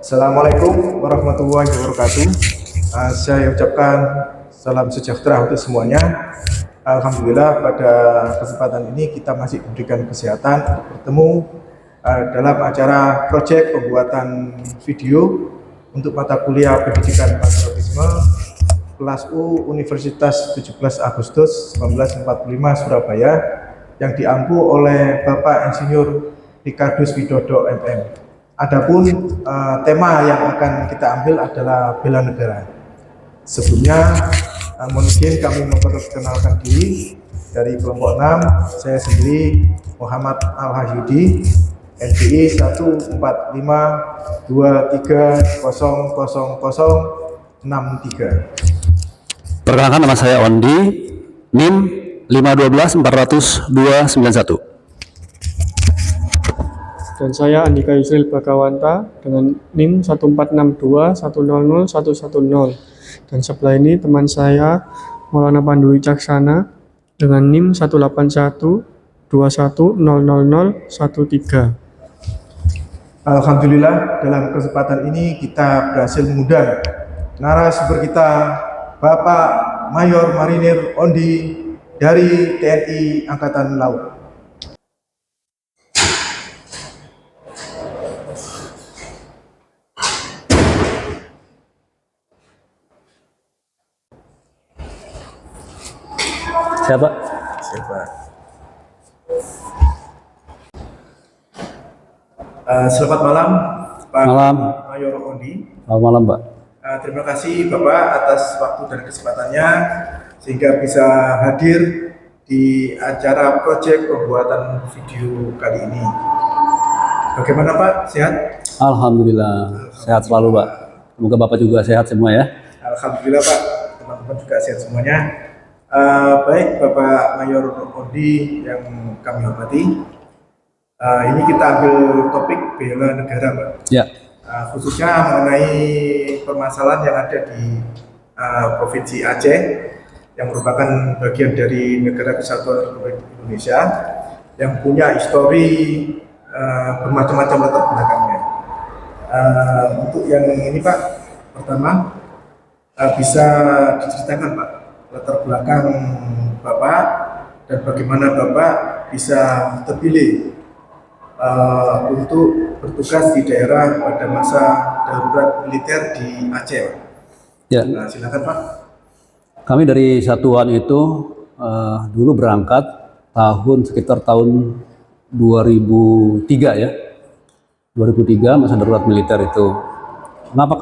Assalamualaikum warahmatullahi wabarakatuh. Saya ucapkan salam sejahtera untuk semuanya. Alhamdulillah pada kesempatan ini kita masih diberikan kesehatan untuk bertemu dalam acara proyek pembuatan video untuk mata kuliah pendidikan patriotisme kelas U Universitas 17 Agustus 1945 Surabaya yang diampu oleh Bapak Insinyur Ricardus Widodo MM. Adapun tema yang akan kita ambil adalah bela negara. Sebelumnya, mohon izin kami memperkenalkan diri dari kelompok 6. Saya sendiri Muhammad Al-Hasyudi, NPI 14523000063. Perkenalkan, nama saya Ondi, NIM 512-400-291. Dan saya Andika Yusril Bagawanta dengan NIM 1462100110. Dan sebelah ini teman saya Maulana Pandu Wicaksana dengan NIM 18121000013. Alhamdulillah, dalam kesempatan ini kita berhasil mengundang narasumber kita, Bapak Mayor Marinir Ondi dari TNI Angkatan Laut. Siapa? Selamat malam, Pak Malam. Mayor Ondi. Selamat malam, Pak. Terima kasih Bapak atas waktu dan kesempatannya sehingga bisa hadir di acara proyek pembuatan video kali ini. Bagaimana Pak? Sehat? Alhamdulillah, sehat selalu, Pak. Semoga Bapak juga sehat semua ya. Alhamdulillah Pak, teman-teman juga sehat semuanya. Baik Bapak Mayor Ondi yang kami hormati, ini kita ambil topik bela negara Pak. Ya. Khususnya mengenai permasalahan yang ada di Provinsi Aceh yang merupakan bagian dari Negara Kesatuan Republik Indonesia yang punya histori bermacam-macam latar belakangnya. Untuk yang ini Pak, pertama bisa diceritakan Pak latar belakang Bapak dan bagaimana Bapak bisa terpilih untuk bertugas di daerah pada masa darurat militer di Aceh. Ya. Silakan Pak. Kami dari satuan itu dulu berangkat sekitar tahun 2003 ya. 2003 masa darurat militer itu. Kenapa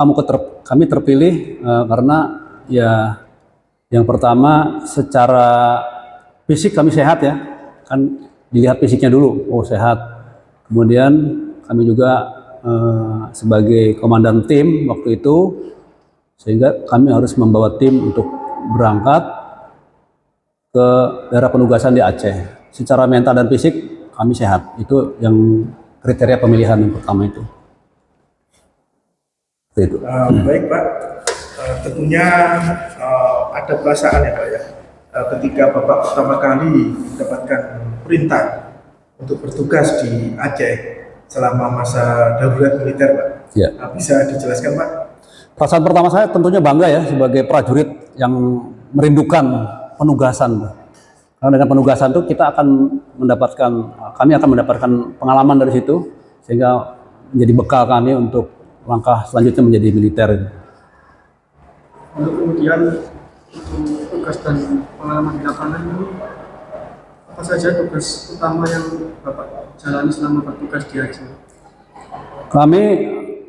kami terpilih? Karena ya yang pertama secara fisik kami sehat ya. Kan dilihat fisiknya dulu, oh sehat. Kemudian kami juga sebagai komandan tim waktu itu, sehingga kami harus membawa tim untuk berangkat ke daerah penugasan di Aceh. Secara mental dan fisik kami sehat. Itu yang kriteria pemilihan yang pertama itu. Baik Pak, tentunya ada perasaan ya Pak ya, ketika Bapak pertama kali mendapatkan perintah untuk bertugas di Aceh selama masa darurat militer Pak. Ya. Bisa dijelaskan Pak? Perasaan pertama saya tentunya bangga ya sebagai prajurit yang merindukan penugasan. Karena dengan penugasan itu kami akan mendapatkan pengalaman dari situ sehingga menjadi bekal kami untuk langkah selanjutnya menjadi militer. Lalu kemudian tugas dan pengalaman di lapangan ini, apa saja tugas utama yang Bapak jalani selama bertugas di Aceh? Kami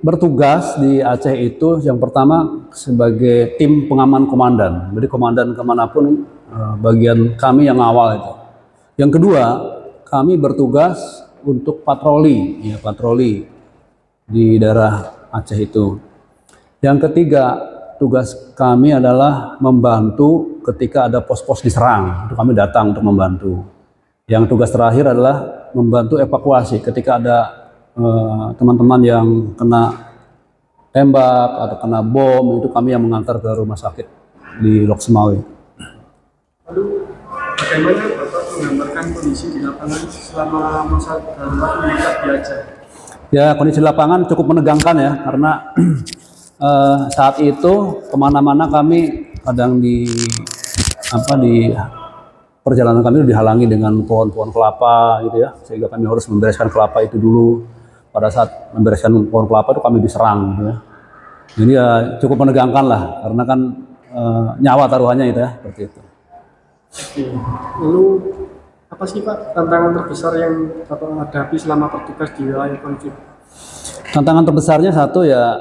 bertugas di Aceh itu yang pertama sebagai tim pengaman komandan. Jadi komandan kemanapun bagian kami yang awal itu. Yang kedua, kami bertugas untuk patroli di daerah Aceh itu. Yang ketiga, tugas kami adalah membantu ketika ada pos-pos diserang. Itu kami datang untuk membantu. Yang tugas terakhir adalah membantu evakuasi ketika ada teman-teman yang kena tembak atau kena bom, itu kami yang mengantar ke rumah sakit di Lok Semawe. Lalu bagaimana Bapak menggambarkan kondisi di lapangan selama masa darurat militer di Aceh? Ya, kondisi lapangan cukup menegangkan ya, karena saat itu kemana-mana kami kadang di perjalanan kami dihalangi dengan pohon-pohon kelapa gitu ya, sehingga kami harus membereskan kelapa itu dulu. Pada saat membereskan pohon kelapa itu kami diserang gitu ya. Jadi ya cukup menegangkan lah, karena kan nyawa taruhannya itu ya, seperti itu. Oke. Lalu apa sih Pak tantangan terbesar yang Bapak hadapi selama bertugas di wilayah konflik? Tantangan terbesarnya satu ya,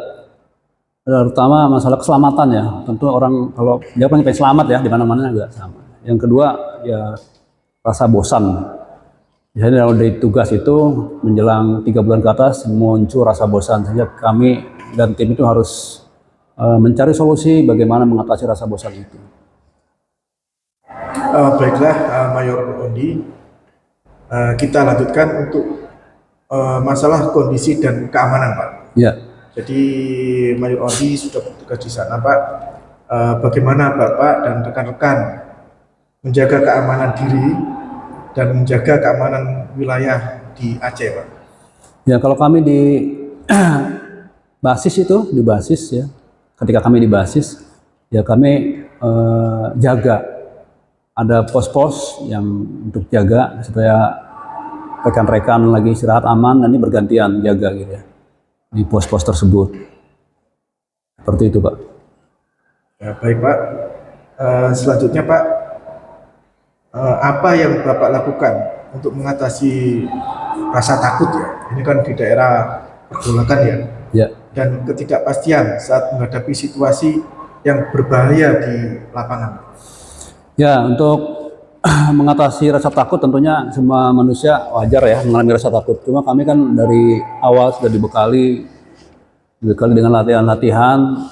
terutama masalah keselamatan ya. Tentu orang kalau dia pengen selamat ya, di mana-mana juga sama. Yang kedua ya rasa bosan. Jadi kalau dari tugas itu menjelang 3 bulan ke atas muncul rasa bosan, sehingga kami dan tim itu harus mencari solusi bagaimana mengatasi rasa bosan itu. Baiklah, Mayor Ondi, kita lanjutkan untuk masalah kondisi dan keamanan, Pak. Ya, Jadi Mayor Ondi sudah bertugas di sana, Pak. Bagaimana Bapak dan rekan-rekan menjaga keamanan diri dan menjaga keamanan wilayah di Aceh, Pak? ya kalau kami di di basis ya. Ketika kami di basis, ya kami jaga. Ada pos-pos yang untuk jaga supaya rekan-rekan lagi istirahat aman, dan ini bergantian jaga gitu ya di pos-pos tersebut. Seperti itu, Pak. Ya, baik, Pak. Selanjutnya, Pak, apa yang Bapak lakukan untuk mengatasi rasa takut ya? Ini kan di daerah pergolakan ya, Ya, dan ketidakpastian saat menghadapi situasi yang berbahaya di lapangan. ya untuk mengatasi rasa takut tentunya semua manusia wajar ya mengalami rasa takut. Cuma kami kan dari awal sudah dibekali dengan latihan-latihan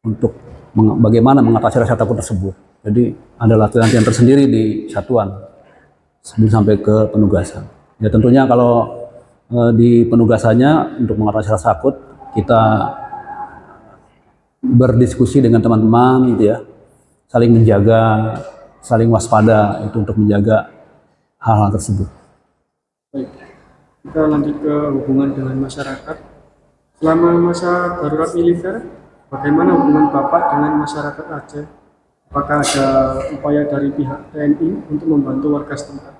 untuk bagaimana mengatasi rasa takut tersebut. Jadi ada latihan tersendiri di satuan sebelum sampai ke penugasan. Ya tentunya kalau di penugasannya untuk mengatasi rasa takut kita berdiskusi dengan teman-teman gitu ya, saling menjaga, saling waspada itu untuk menjaga hal-hal tersebut. Baik, kita lanjut ke hubungan dengan masyarakat. Selama masa darurat militer, bagaimana hubungan Bapak dengan masyarakat Aceh? Apakah ada upaya dari pihak TNI untuk membantu warga setempat?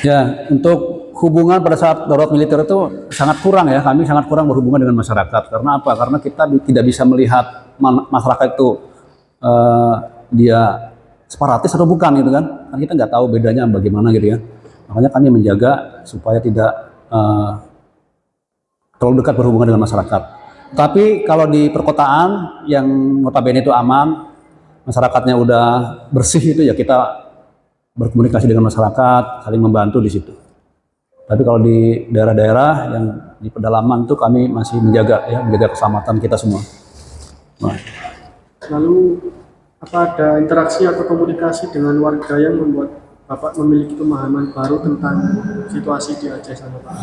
Ya, untuk hubungan pada saat darurat militer itu sangat kurang ya, kami sangat kurang berhubungan dengan masyarakat. Karena apa? Karena kita tidak bisa melihat masyarakat itu dia separatis atau bukan gitu kan. Kan kita nggak tahu bedanya bagaimana gitu ya. Makanya kami menjaga supaya tidak terlalu dekat berhubungan dengan masyarakat. Tapi kalau di perkotaan yang notabene itu aman, masyarakatnya udah bersih itu ya kita berkomunikasi dengan masyarakat, saling membantu di situ. Tapi kalau di daerah-daerah yang di pedalaman itu kami masih menjaga keselamatan kita semua. Nah. Lalu apa ada interaksi atau komunikasi dengan warga yang membuat Bapak memiliki pemahaman baru tentang situasi di Aceh sana, Pak?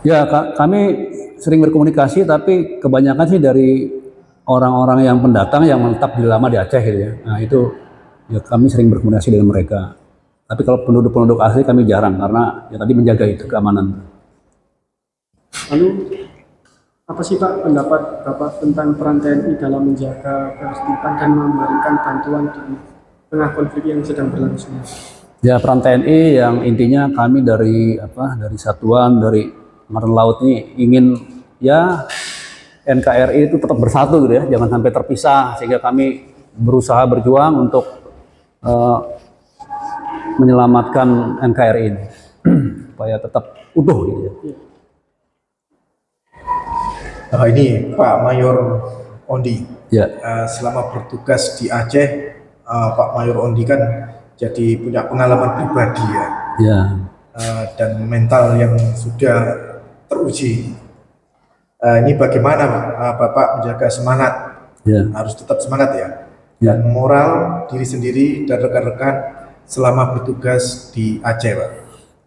Ya, kami sering berkomunikasi, tapi kebanyakan sih dari orang-orang yang pendatang yang menetap di lama di Aceh gitu ya. Nah itu ya kami sering berkomunikasi dengan mereka. Tapi kalau penduduk-penduduk asli kami jarang, karena ya tadi menjaga itu keamanan. Lalu apa sih Pak pendapat Bapak tentang peran TNI dalam menjaga ketertiban dan memberikan bantuan di tengah konflik yang sedang berlangsung? Ya, peran TNI yang intinya kami dari satuan dari Angkatan Laut ini ingin ya NKRI itu tetap bersatu gitu ya, jangan sampai terpisah, sehingga kami berusaha berjuang untuk menyelamatkan NKRI ini supaya tetap utuh gitu ya. Ini Pak Mayor Ondi, Ya. selama bertugas di Aceh, Pak Mayor Ondi kan jadi punya pengalaman pribadi ya, Ya. dan mental yang sudah teruji. Ini bagaimana Bapak menjaga semangat? Ya. Harus tetap semangat ya, Ya. dan moral diri sendiri dan rekan-rekan selama bertugas di Aceh, Pak.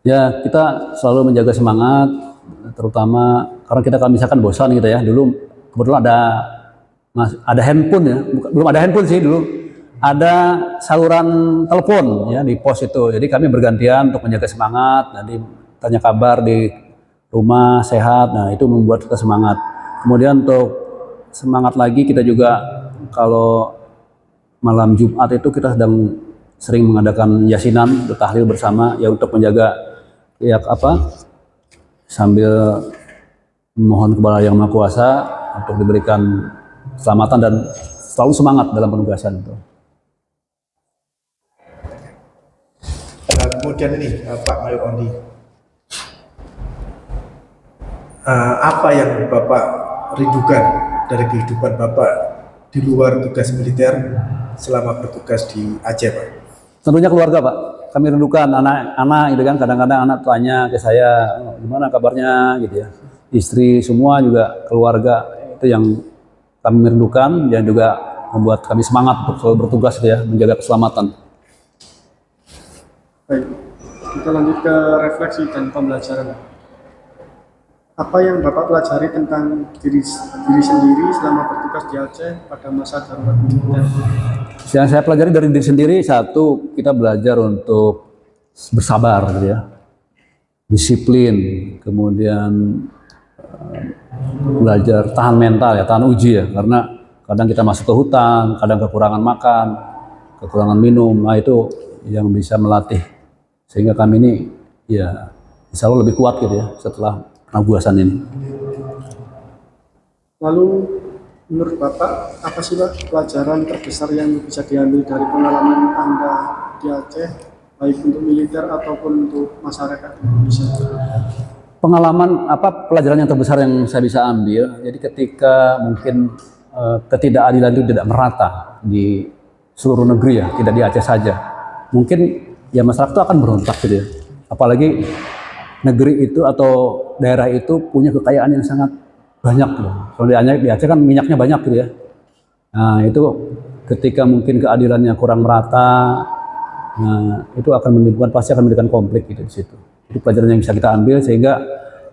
Ya, kita selalu menjaga semangat, terutama karena kita kalau misalkan bosan gitu ya. Dulu kebetulan ada handphone ya, belum ada handphone sih dulu. Ada saluran telepon ya di pos itu. Jadi kami bergantian untuk menjaga semangat, nanti tanya kabar di rumah sehat. Nah, itu membuat kita semangat. Kemudian untuk semangat lagi kita juga kalau malam Jumat itu kita sedang sering mengadakan yasinan, tahlil bersama ya untuk menjaga ya sambil mohon kepada Yang Maha Kuasa untuk diberikan keselamatan dan selalu semangat dalam penugasan itu. Kemudian ini Pak Mayor Ondi, apa yang Bapak rindukan dari kehidupan Bapak di luar tugas militer selama bertugas di Aceh, Pak? Tentunya keluarga, Pak. Kami rindukan anak-anak gitu kan. Kadang-kadang anak tanya ke saya, gimana kabarnya gitu ya. Istri semua juga keluarga itu yang kami rindukan dan juga membuat kami semangat untuk selalu bertugas gitu ya, menjaga keselamatan. Baik, kita lanjut ke refleksi dan pembelajaran. Apa yang Bapak pelajari tentang diri sendiri selama bertugas di Aceh pada masa darurat militer? Yang saya pelajari dari diri sendiri, satu, kita belajar untuk bersabar gitu ya, disiplin, kemudian belajar tahan mental ya, tahan uji ya, karena kadang kita masuk ke hutan, kadang kekurangan makan, kekurangan minum, nah itu yang bisa melatih sehingga kami ini ya insya Allah lebih kuat gitu ya setelah penugasan ini. Lalu menurut Bapak, apa sih Pak pelajaran terbesar yang bisa diambil dari pengalaman Anda di Aceh, baik untuk militer ataupun untuk masyarakat Indonesia? Pengalaman pelajaran yang terbesar yang saya bisa ambil, jadi ketika mungkin ketidakadilan itu tidak merata di seluruh negeri ya, tidak di Aceh saja, mungkin ya masyarakat itu akan berontak gitu ya, apalagi negeri itu atau daerah itu punya kekayaan yang sangat banyak gitu. Soalnya di Aceh kan minyaknya banyak gitu ya. Nah itu ketika mungkin keadilannya kurang merata, nah itu akan menimbulkan, pasti akan menimbulkan konflik gitu di situ. Itu pelajaran yang bisa kita ambil sehingga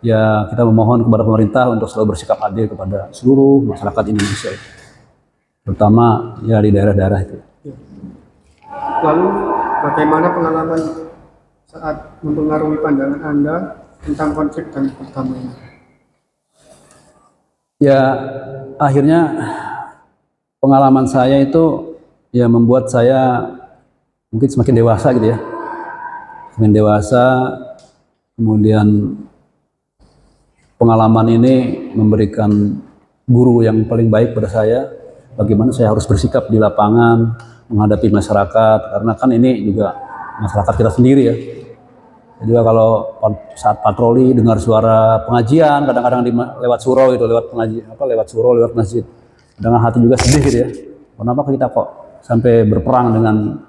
ya kita memohon kepada pemerintah untuk selalu bersikap adil kepada seluruh masyarakat Indonesia, terutama ya di daerah-daerah itu. Lalu bagaimana pengalaman saat mempengaruhi pandangan Anda tentang konflik dan perdamaian? Ya akhirnya pengalaman saya itu ya membuat saya mungkin semakin dewasa gitu ya, semakin dewasa. Kemudian pengalaman ini memberikan guru yang paling baik pada saya, bagaimana saya harus bersikap di lapangan menghadapi masyarakat, karena kan ini juga masyarakat kita sendiri ya. Juga kalau saat patroli dengar suara pengajian, kadang-kadang lewat surau itu, lewat pengajian lewat surau, lewat masjid, dengan hati juga sedih gitu ya. Kenapa kita kok sampai berperang dengan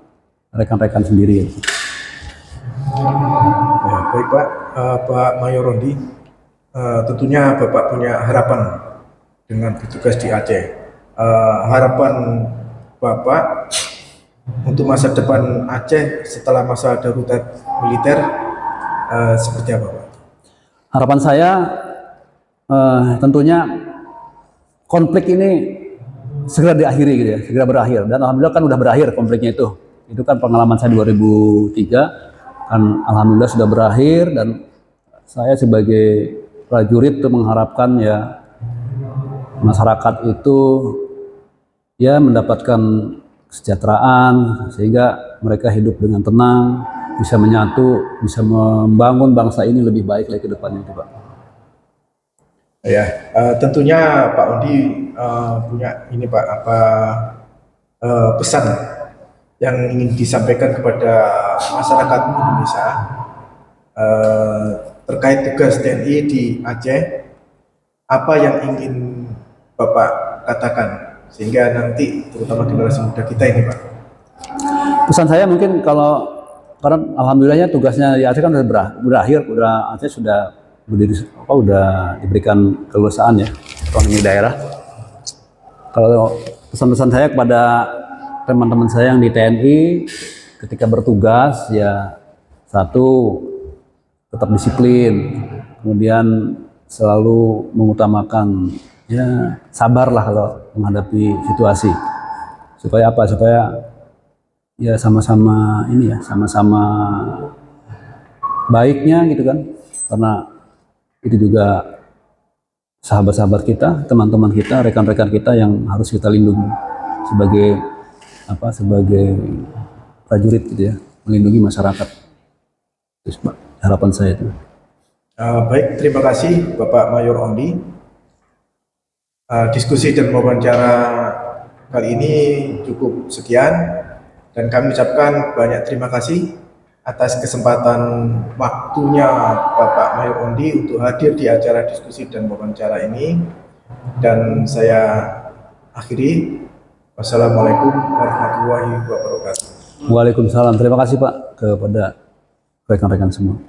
rekan-rekan sendiri? Ya, baik Pak, Pak Mayor Rondi, tentunya Bapak punya harapan dengan bertugas di Aceh. Harapan Bapak untuk masa depan Aceh setelah masa darurat militer seperti apa Pak? Harapan saya tentunya konflik ini segera diakhiri gitu ya, segera berakhir, dan alhamdulillah kan udah berakhir konfliknya itu. Itu kan pengalaman saya 2003 kan, alhamdulillah sudah berakhir, dan saya sebagai prajurit itu mengharapkan ya masyarakat itu ya mendapatkan kesejahteraan sehingga mereka hidup dengan tenang, bisa menyatu, bisa membangun bangsa ini lebih baik lagi ke depannya itu Pak. Ya, tentunya Pak Ondi punya ini Pak, pesan yang ingin disampaikan kepada masyarakat Indonesia terkait tugas TNI di Aceh. Apa yang ingin Bapak katakan sehingga nanti terutama generasi muda kita ini Pak? Pesan saya mungkin karena alhamdulillahnya tugasnya di Aceh kan sudah berakhir, udah Aceh sudah udah diberikan keleluasaan ya otonomi daerah. Kalau pesan-pesan saya kepada teman-teman saya yang di TNI ketika bertugas ya, satu, tetap disiplin, kemudian selalu mengutamakan ya sabarlah kalau menghadapi situasi, supaya apa, supaya ya sama-sama ini ya, sama-sama baiknya gitu kan, karena itu juga sahabat-sahabat kita, teman-teman kita, rekan-rekan kita yang harus kita lindungi sebagai sebagai prajurit gitu ya, melindungi masyarakat. Itu harapan saya itu. Baik, terima kasih Bapak Mayor Ondi. Diskusi dan wawancara kali ini cukup sekian, dan kami ucapkan banyak terima kasih atas kesempatan waktunya Bapak Mayor Ondi untuk hadir di acara diskusi dan wawancara ini. Dan saya akhiri. Wassalamualaikum warahmatullahi wabarakatuh. Waalaikumsalam. Terima kasih Pak kepada rekan-rekan semua.